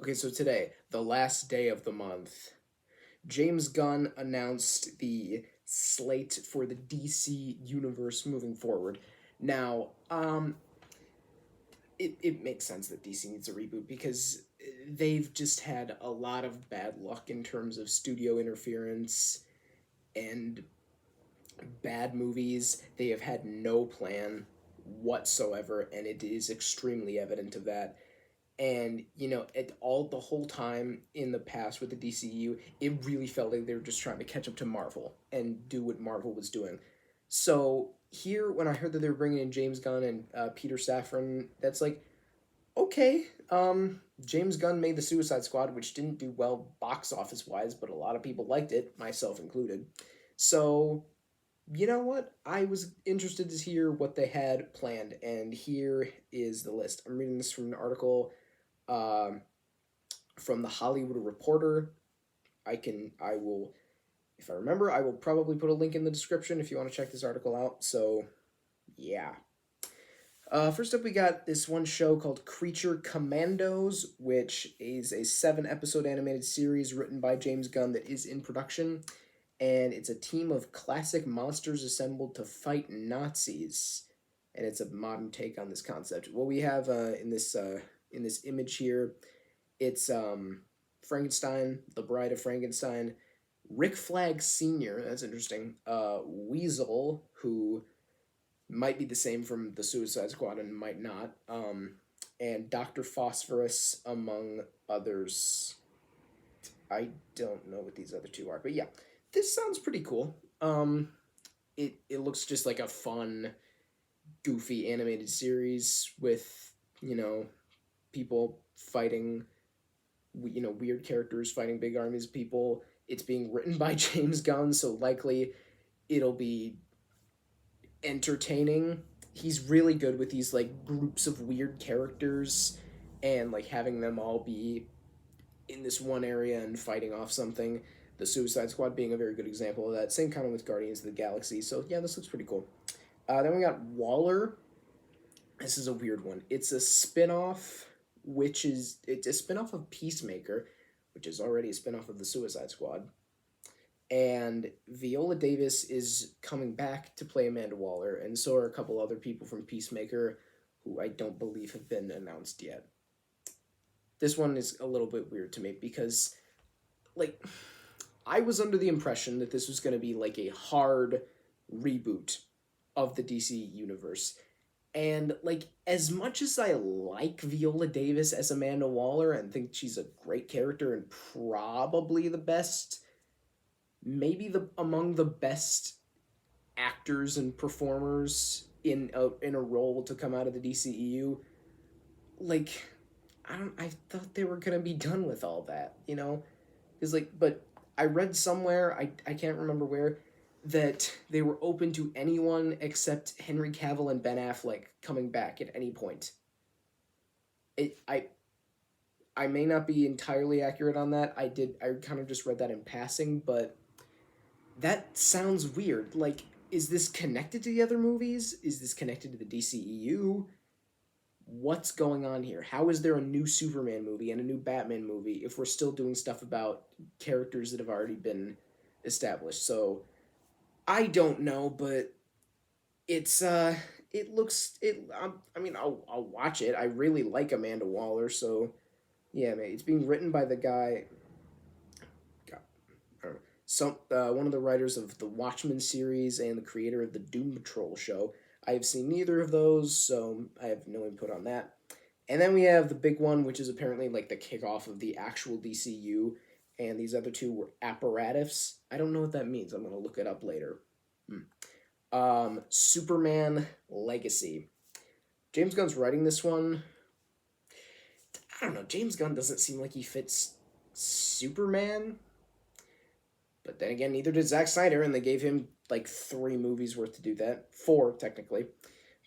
Okay, so today, the last day of the month, James Gunn announced the slate for the DC universe moving forward. Now, it makes sense that DC needs a reboot because they've just had a lot of bad luck in terms of studio interference and bad movies. They have had no plan whatsoever, and it is extremely evident of that. And the whole time in the past with the DCU, it really felt like they were just trying to catch up to Marvel and do what Marvel was doing. So here, when I heard that they were bringing in James Gunn and Peter Safran, that's like, okay. James Gunn made the Suicide Squad, which didn't do well box office wise, but a lot of people liked it, myself included. So you know what? I was interested to hear what they had planned, and here is the list. I'm reading this from an article um, from the Hollywood Reporter. I will, if I remember, I will probably put a link in the description if you want to check this article out. So, yeah. First up, we got this one show called Creature Commandos, which is a 7 episode animated series written by James Gunn that is in production. And it's a team of classic monsters assembled to fight Nazis. And it's a modern take on this concept. What we have in this image here, it's Frankenstein, the Bride of Frankenstein, Rick Flag Sr., that's interesting, Weasel, who might be the same from the Suicide Squad and might not, and Dr. Phosphorus, among others. I don't know what these other two are, but yeah, this sounds pretty cool. It looks just like a fun, goofy animated series with, you know, people fighting, weird characters fighting big armies of people. It's being written by James Gunn, so likely it'll be entertaining. He's really good with these like groups of weird characters and like having them all be in this one area and fighting off something. The Suicide Squad being a very good example of that. Same kind of with Guardians of the Galaxy. So yeah, this looks pretty cool. Then we got Waller. This is a weird one. It's a spin-off, it's a spin-off of Peacemaker, which is already a spin-off of the Suicide Squad. And Viola Davis is coming back to play Amanda Waller, and so are a couple other people from Peacemaker who I don't believe have been announced yet. This one is a little bit weird to me because, like, I was under the impression that this was going to be like a hard reboot of the DC universe. And, like, as much as I like Viola Davis as Amanda Waller and think she's a great character and probably the best, maybe the among the best actors and performers in a role to come out of the DCEU, like I thought they were gonna be done with all that, because but I read somewhere, I can't remember where, that they were open to anyone except Henry Cavill and Ben Affleck coming back at any point. It I may not be entirely accurate on that. I kind of just read that in passing, but that sounds weird. Like, is this connected to the other movies? Is this connected to the DCEU? What's going on here? How is there a new Superman movie and a new Batman movie if we're still doing stuff about characters that have already been established? So I don't know, but it looks it. I mean, I'll watch it. I really like Amanda Waller, so yeah, man. It's being written by the guy. God, I don't know, one of the writers of the Watchmen series and the creator of the Doom Patrol show. I have seen neither of those, so I have no input on that. And then we have the big one, which is apparently like the kickoff of the actual DCU, and these other two were apparatus. I don't know what that means. I'm gonna look it up later. Superman Legacy. James Gunn's writing this one. I don't know. James Gunn doesn't seem like he fits Superman. But then again, neither did Zack Snyder, and they gave him like 3 movies worth to do that. 4, technically.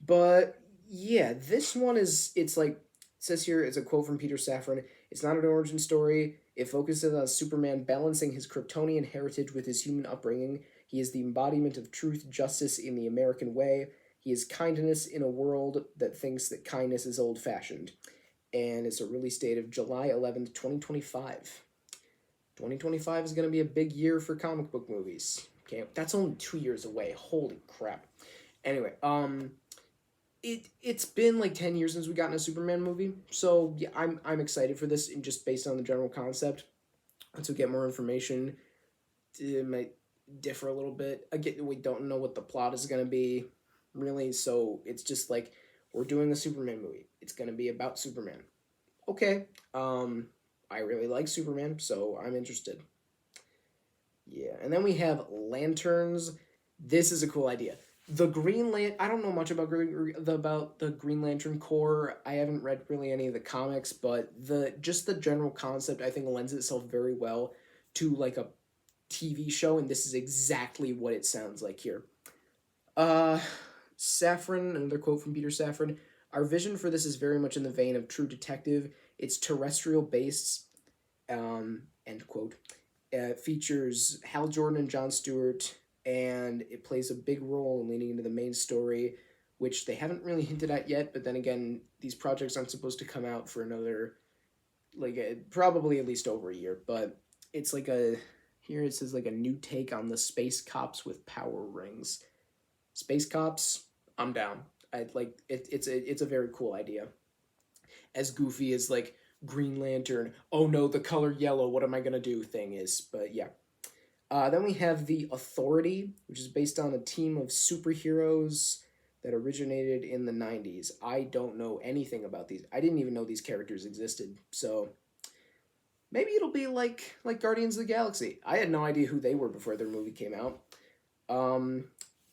But yeah, this one it's like, it says here, it's a quote from Peter Safran. It's not an origin story. It focuses on Superman balancing his Kryptonian heritage with his human upbringing. He is the embodiment of truth, justice in the American way. He is kindness in a world that thinks that kindness is old fashioned. and it's a release date of July 11th, 2025. 2025 is going to be a big year for comic book movies. Okay, that's only 2 years away. Holy crap. Anyway, it's been like 10 years since we got in a Superman movie, so yeah, I'm excited for this, and just based on the general concept. Once we get more information, it might differ a little bit. Again, we don't know what the plot is going to be, really, so it's just like, we're doing a Superman movie. It's going to be about Superman. Okay, I really like Superman, so I'm interested. Yeah, and then we have Lanterns. This is a cool idea. The Green Lantern. I don't know much about the Green Lantern Corps. I haven't read really any of the comics, but the general concept I think lends itself very well to like a TV show, and this is exactly what it sounds like here. Uh, Safran, another quote from Peter Safran. Our vision for this is very much in the vein of True Detective. It's terrestrial based. End quote. Features Hal Jordan and Jon Stewart, and it plays a big role in leading into the main story, which they haven't really hinted at yet. But then again, these projects aren't supposed to come out for another, probably at least over a year. But it's like here it says like a new take on the space cops with power rings. Space cops, I'm down. I like it. It's a very cool idea. As goofy as like Green Lantern, oh no, the color yellow, what am I gonna do thing is. But yeah. Then we have The Authority, which is based on a team of superheroes that originated in the 90s. I don't know anything about these. I didn't even know these characters existed. So maybe it'll be like Guardians of the Galaxy. I had no idea who they were before their movie came out.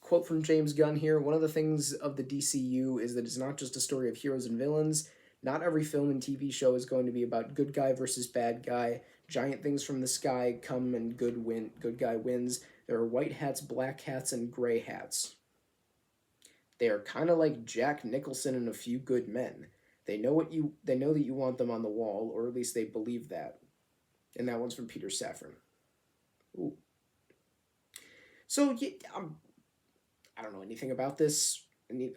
Quote from James Gunn here, one of the things of the DCU is that it's not just a story of heroes and villains. Not every film and TV show is going to be about good guy versus bad guy. Giant things from the sky come and good guy wins. There are white hats, black hats, and gray hats. They are kind of like Jack Nicholson and A Few Good Men. They know that you want them on the wall, or at least they believe that. And that one's from Peter Safran. Ooh. So yeah, I don't know anything about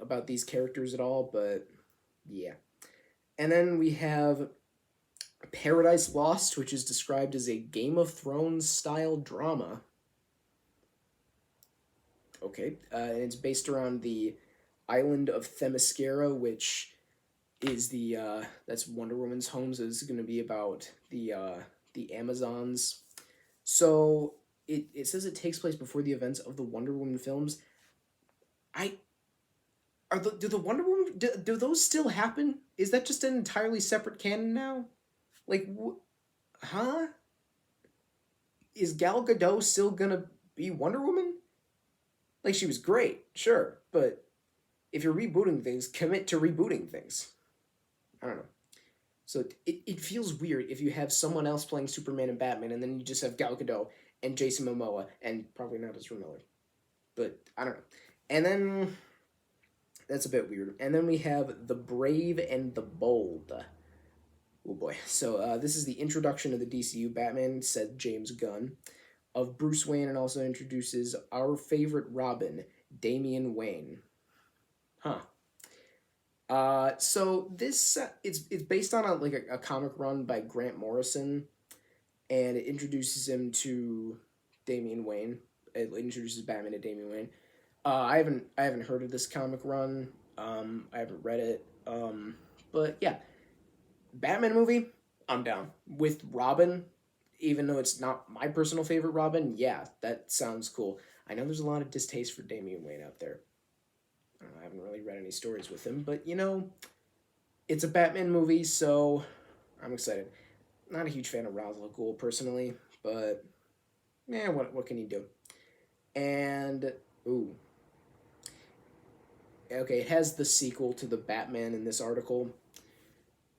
about these characters at all, but yeah. And then we have Paradise Lost, which is described as a Game of Thrones style drama. Okay, and it's based around the island of Themyscira, which is that's Wonder Woman's home. So this is going to be about the Amazons. So it says it takes place before the events of the Wonder Woman films. Do the Wonder Woman, do those still happen? Is that just an entirely separate canon now? Like, huh? Is Gal Gadot still gonna be Wonder Woman? Like, she was great, sure, but if you're rebooting things, commit to rebooting things. I don't know. So it feels weird if you have someone else playing Superman and Batman, and then you just have Gal Gadot and Jason Momoa, and probably not Ezra Miller. But, I don't know. And then that's a bit weird. And then we have The Brave and the Bold. Oh boy. So this is the introduction of the DCU Batman, said James Gunn, of Bruce Wayne, and also introduces our favorite Robin, Damian Wayne. Huh. So this it's based on a comic run by Grant Morrison, and it introduces him to Damian Wayne. It introduces Batman to Damian Wayne. I haven't heard of this comic run. I haven't read it. But yeah, Batman movie, I'm down. With Robin, even though it's not my personal favorite Robin, yeah, that sounds cool. I know there's a lot of distaste for Damian Wayne out there. I haven't really read any stories with him, but it's a Batman movie, so I'm excited. Not a huge fan of Ra's al Ghul personally, but what can you do? And okay, it has the sequel to the Batman in this article,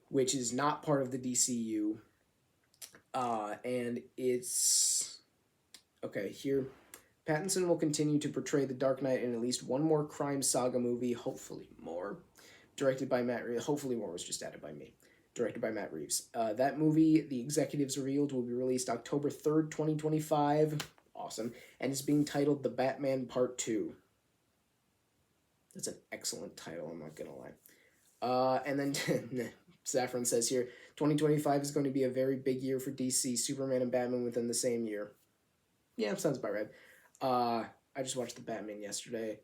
which is not part of the DCU. And it's okay here. Pattinson will continue to portray the Dark Knight in at least one more crime saga movie, hopefully more. Directed by Matt Reeves. Hopefully more was just added by me. Directed by Matt Reeves. That movie, the executives revealed, will be released October 3rd, 2025. Awesome. And it's being titled The Batman Part 2. That's an excellent title, I'm not gonna lie. And then Safran says here, 2025 is going to be a very big year for DC, Superman and Batman within the same year. Yeah, sounds about right. I just watched the Batman yesterday.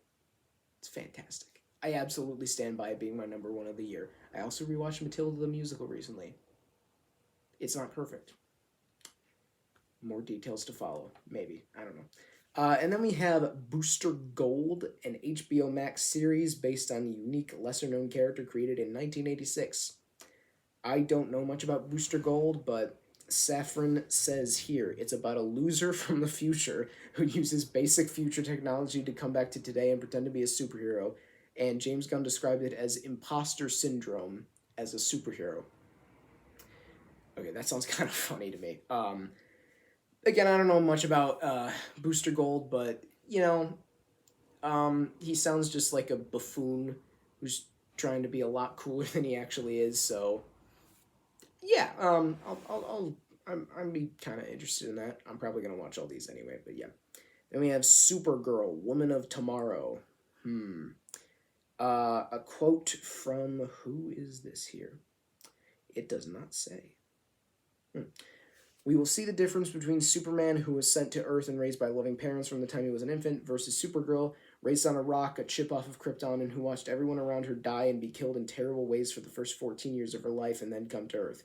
It's fantastic. I absolutely stand by it being my number one of the year. I also rewatched Matilda the musical recently. It's not perfect. More details to follow. Maybe. I don't know. And then we have Booster Gold, an HBO Max series based on a unique, lesser-known character created in 1986. I don't know much about Booster Gold, but Safran says here it's about a loser from the future who uses basic future technology to come back to today and pretend to be a superhero. And James Gunn described it as imposter syndrome as a superhero. Okay, that sounds kind of funny to me. Again, I don't know much about Booster Gold, but he sounds just like a buffoon who's trying to be a lot cooler than he actually is. So, yeah, I'm be kind of interested in that. I'm probably gonna watch all these anyway. But yeah, then we have Supergirl, Woman of Tomorrow. A quote from who is this here? It does not say. We will see the difference between Superman, who was sent to Earth and raised by loving parents from the time he was an infant, versus Supergirl, raised on a rock, a chip off of Krypton, and who watched everyone around her die and be killed in terrible ways for the first 14 years of her life and then come to Earth.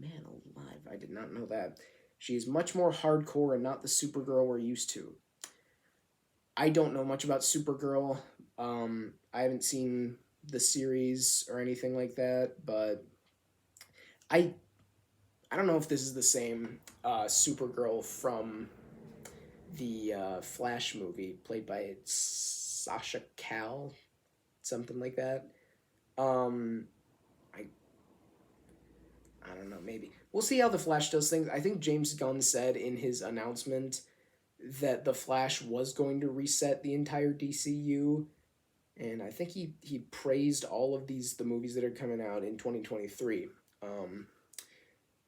Man alive, I did not know that. She is much more hardcore and not the Supergirl we're used to. I don't know much about Supergirl. I haven't seen the series or anything like that, but I don't know if this is the same Supergirl from the Flash movie, played by Sasha Cal, something like that. I don't know, maybe. We'll see how the Flash does things. I think James Gunn said in his announcement that the Flash was going to reset the entire DCU, and I think he praised all of the movies that are coming out in 2023.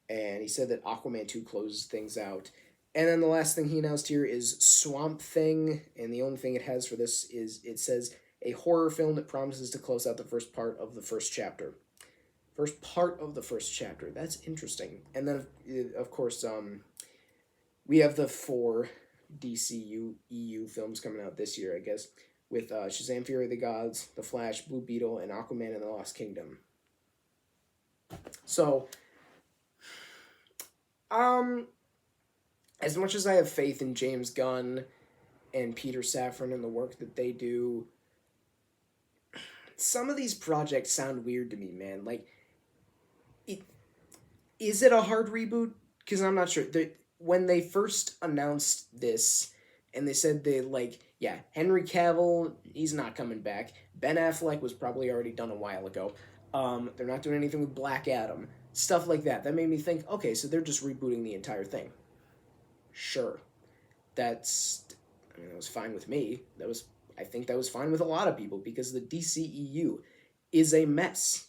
And he said that Aquaman 2 closes things out. And then the last thing he announced here is Swamp Thing, and the only thing it has for this is it says a horror film that promises to close out the first part of the first chapter. First part of the first chapter. That's interesting. And then, of course, we have the 4 DCU EU films coming out this year, I guess, with Shazam! Fury of the Gods, The Flash, Blue Beetle, and Aquaman and the Lost Kingdom. So, as much as I have faith in James Gunn and Peter Safran and the work that they do, some of these projects sound weird to me, man. Like, is it a hard reboot? Because I'm not sure. When they first announced this, and they said Henry Cavill, he's not coming back. Ben Affleck was probably already done a while ago. They're not doing anything with Black Adam. Stuff like that. That made me think, okay, so they're just rebooting the entire thing. Sure. That was fine with me. I think that was fine with a lot of people, because the DCEU is a mess.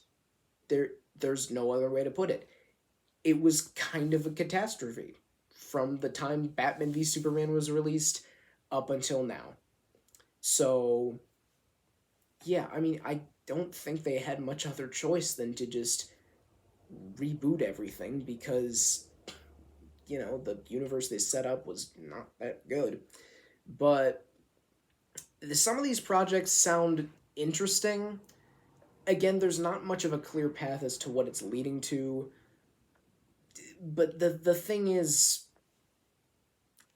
There's no other way to put it. It was kind of a catastrophe from the time Batman v Superman was released up until now. So, yeah, I don't think they had much other choice than to just reboot everything, because the universe they set up was not that good. But some of these projects sound interesting. Again, there's not much of a clear path as to what it's leading to. But the thing is,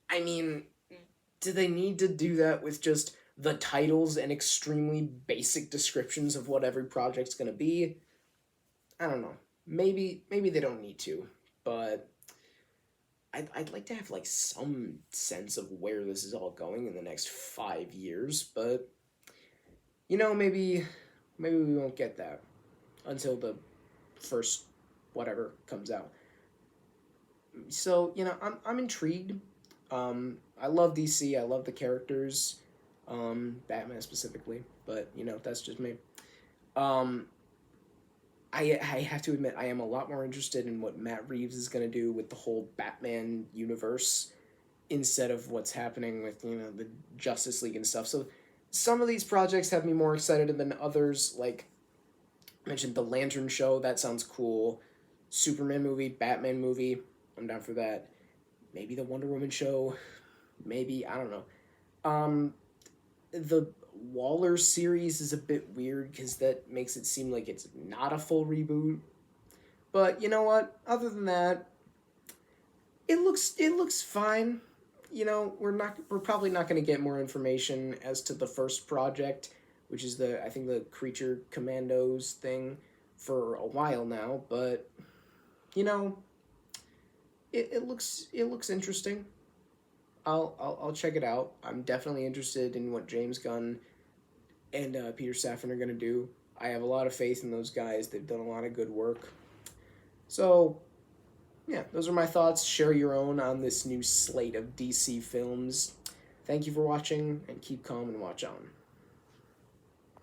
do they need to do that with just the titles and extremely basic descriptions of what every project's going to be? I don't know. Maybe they don't need to, but I'd like to have some sense of where this is all going in the next 5 years, but maybe we won't get that until the first whatever comes out. So, I'm intrigued. I love DC. I love the characters, Batman specifically, but that's just me. I have to admit, I am a lot more interested in what Matt Reeves is going to do with the whole Batman universe instead of what's happening with, the Justice League and stuff. So some of these projects have me more excited than others. Like, I mentioned the Lantern Show. That sounds cool. Superman movie, Batman movie. I'm down for that. Maybe the Wonder Woman show. Maybe, I don't know. Um, the Waller series is a bit weird because that makes it seem like it's not a full reboot. But you know what? Other than that, it looks fine. We're probably not going to get more information as to the first project, which is the I think the Creature Commandos thing, for a while now. But you know, it looks interesting. I'll check it out. I'm definitely interested in what James Gunn and Peter Safran are gonna do. I have a lot of faith in those guys. They've done a lot of good work. So yeah, those are my thoughts. Share your own on this new slate of DC films. Thank you for watching, and keep calm and watch on.